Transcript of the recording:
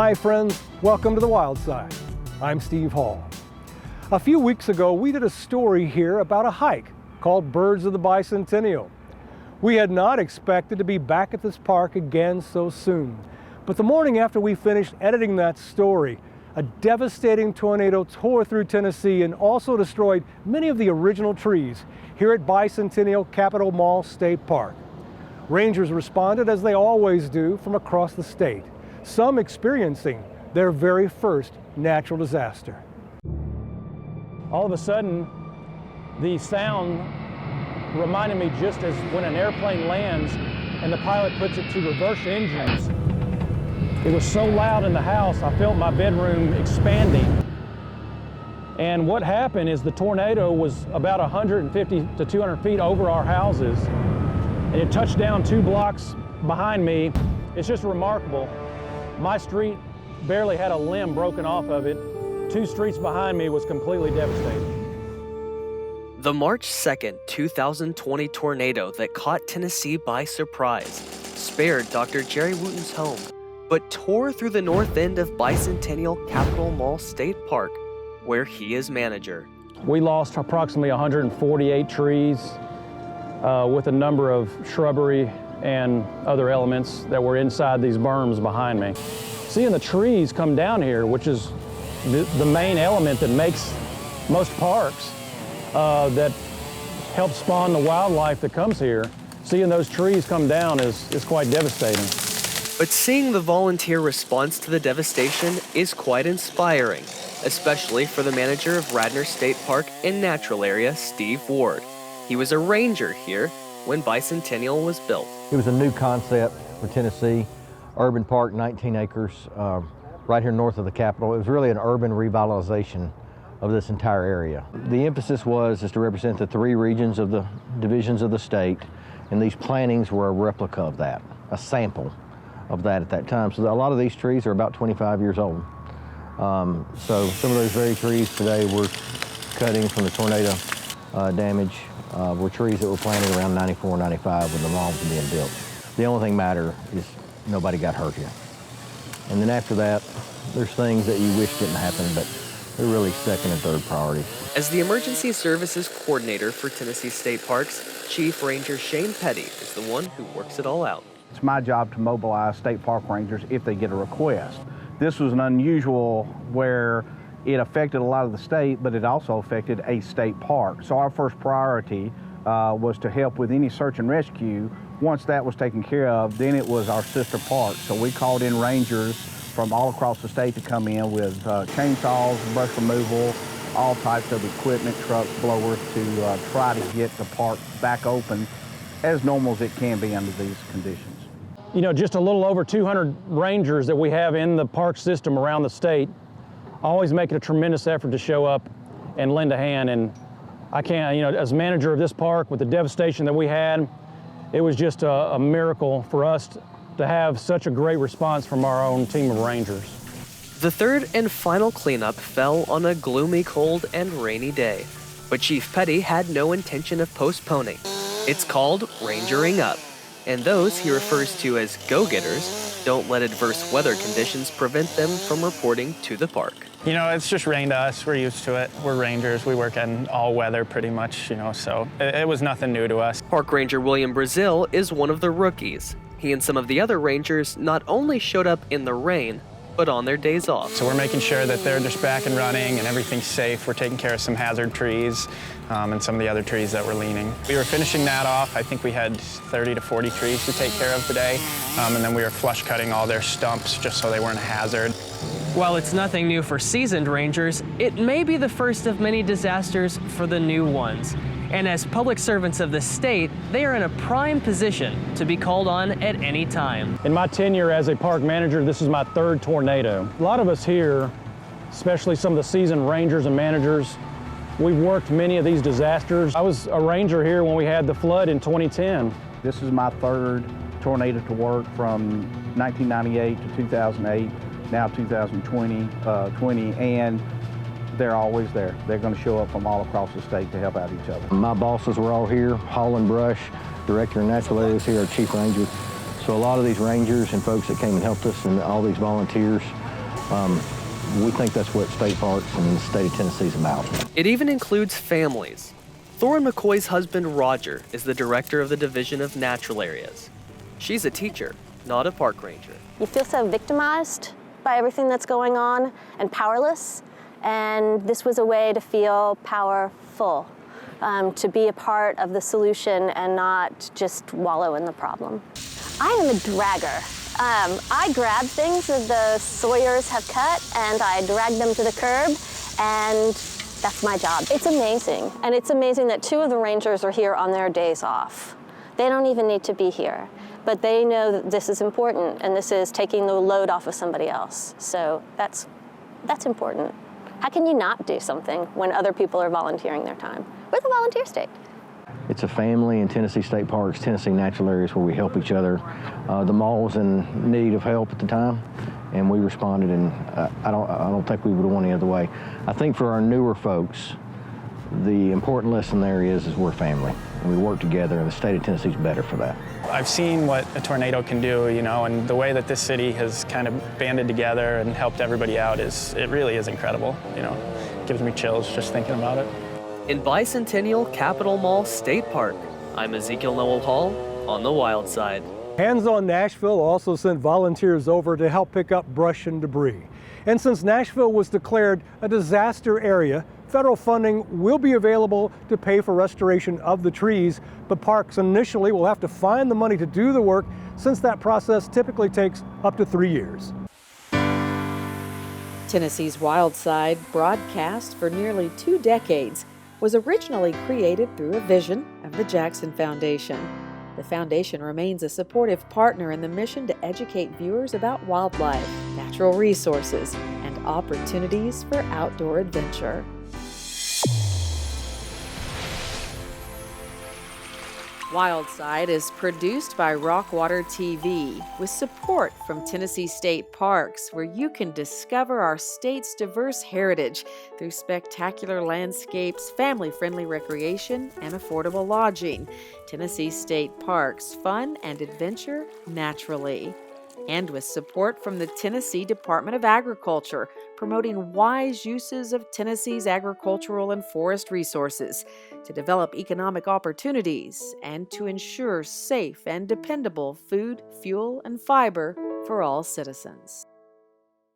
Hi friends, welcome to the Wild Side. I'm Steve Hall. A few weeks ago, we did a story here about a hike called Birds of the Bicentennial. We had not expected to be back at this park again so soon. But the morning after we finished editing that story, a devastating tornado tore through Tennessee and also destroyed many of the original trees here at Bicentennial Capitol Mall State Park. Rangers responded as they always do from across the state, some experiencing their very first natural disaster. All of a sudden, the sound reminded me just as when an airplane lands and the pilot puts it to reverse engines. It was so loud in the house, I felt my bedroom expanding. And what happened is the tornado was about 150 to 200 feet over our houses, and it touched down 2 blocks behind me. It's just remarkable. My street barely had a limb broken off of it. 2 streets behind me was completely devastating. The March 2nd, 2020 tornado that caught Tennessee by surprise spared Dr. Jerry Wooten's home, but tore through the north end of Bicentennial Capitol Mall State Park, where he is manager. We lost approximately 148 trees with a number of shrubbery and other elements that were inside these berms behind me. Seeing the trees come down here, which is the main element that makes most parks, that helps spawn the wildlife that comes here, seeing those trees come down is quite devastating. But seeing the volunteer response to the devastation is quite inspiring, especially for the manager of Radnor State Park and Natural Area, Steve Ward. He was a ranger here when Bicentennial was built. It was a new concept for Tennessee, urban park, 19 acres, right here north of the Capitol. It was really an urban revitalization of this entire area. The emphasis was to represent the 3 regions of the divisions of the state, and these plantings were a replica of that, a sample of that at that time. So a lot of these trees are about 25 years old. So some of those very trees today we're cutting from the tornado damage were trees that were planted around 94, 95 when the malls were being built. The only thing matter is nobody got hurt here. And then after that, there's things that you wish didn't happen, but they're really second and third priority. As the Emergency Services Coordinator for Tennessee State Parks, Chief Ranger Shane Petty is the one who works it all out. It's my job to mobilize state park rangers if they get a request. This was an unusual where it affected a lot of the state, but it also affected a state park. So our first priority was to help with any search and rescue. Once that was taken care of, then it was our sister park. So we called in rangers from all across the state to come in with chainsaws, brush removal, all types of equipment, trucks, blowers, to try to get the park back open as normal as it can be under these conditions. You know, just a little over 200 rangers that we have in the park system around the state, always making a tremendous effort to show up and lend a hand. And I can't, as manager of this park with the devastation that we had, it was just a miracle for us to have such a great response from our own team of rangers. The third and final cleanup fell on a gloomy, cold, and rainy day, but Chief Petty had no intention of postponing. It's called Rangering Up, and those he refers to as go-getters don't let adverse weather conditions prevent them from reporting to the park. You know, it's just rain to us. We're used to it. We're rangers. We work in all weather pretty much, so it was nothing new to us. Park Ranger William Brazill is one of the rookies. He and some of the other rangers not only showed up in the rain, but on their days off. So we're making sure that they're just back and running and everything's safe. We're taking care of some hazard trees and some of the other trees that were leaning. We were finishing that off. I think we had 30 to 40 trees to take care of today. And then we were flush cutting all their stumps just so they weren't a hazard. While it's nothing new for seasoned rangers, it may be the first of many disasters for the new ones. And as public servants of the state, they are in a prime position to be called on at any time. In my tenure as a park manager, this is my 3rd tornado. A lot of us here, especially some of the seasoned rangers and managers, we've worked many of these disasters. I was a ranger here when we had the flood in 2010. This is my 3rd tornado to work from 1998 to 2008, now 2020, and they're always there. They're going to show up from all across the state to help out each other. My bosses were all here, hauling brush. Director of Natural Areas here, our Chief Ranger. So a lot of these rangers and folks that came and helped us and all these volunteers We think that's what state parks and the state of Tennessee is about. It even includes families. Thorin McCoy's husband, Roger, is the director of the Division of Natural Areas. She's a teacher, not a park ranger. You feel so victimized by everything that's going on and powerless, and this was a way to feel powerful, to be a part of the solution and not just wallow in the problem. I am a dragger. I grab things that the sawyers have cut and I drag them to the curb, and that's my job. It's amazing, and it's amazing that 2 of the rangers are here on their days off. They don't even need to be here, but they know that this is important and this is taking the load off of somebody else. So that's important. How can you not do something when other people are volunteering their time? We're the volunteer state. It's a family in Tennessee State Parks, Tennessee Natural Areas, where we help each other. The mall was in need of help at the time, and we responded, and I don't think we would have went any other way. I think for our newer folks, the important lesson there is we're family, and we work together, and the state of Tennessee is better for that. I've seen what a tornado can do, and the way that this city has kind of banded together and helped everybody out it really is incredible. It gives me chills just thinking about it. In Bicentennial Capitol Mall State Park, I'm Ezekiel Nole Hall on the Wild Side. Hands on Nashville also sent volunteers over to help pick up brush and debris. And since Nashville was declared a disaster area, federal funding will be available to pay for restoration of the trees, but parks initially will have to find the money to do the work, since that process typically takes up to 3 years. Tennessee's Wild Side, broadcast for nearly 2 decades, was originally created through a vision of the Jackson Foundation. The foundation remains a supportive partner in the mission to educate viewers about wildlife, natural resources, and opportunities for outdoor adventure. Wild Side is produced by Rockwater TV with support from Tennessee State Parks, where you can discover our state's diverse heritage through spectacular landscapes, family-friendly recreation, and affordable lodging. Tennessee State Parks, fun and adventure naturally. And with support from the Tennessee Department of Agriculture, promoting wise uses of Tennessee's agricultural and forest resources to develop economic opportunities and to ensure safe and dependable food, fuel, and fiber for all citizens.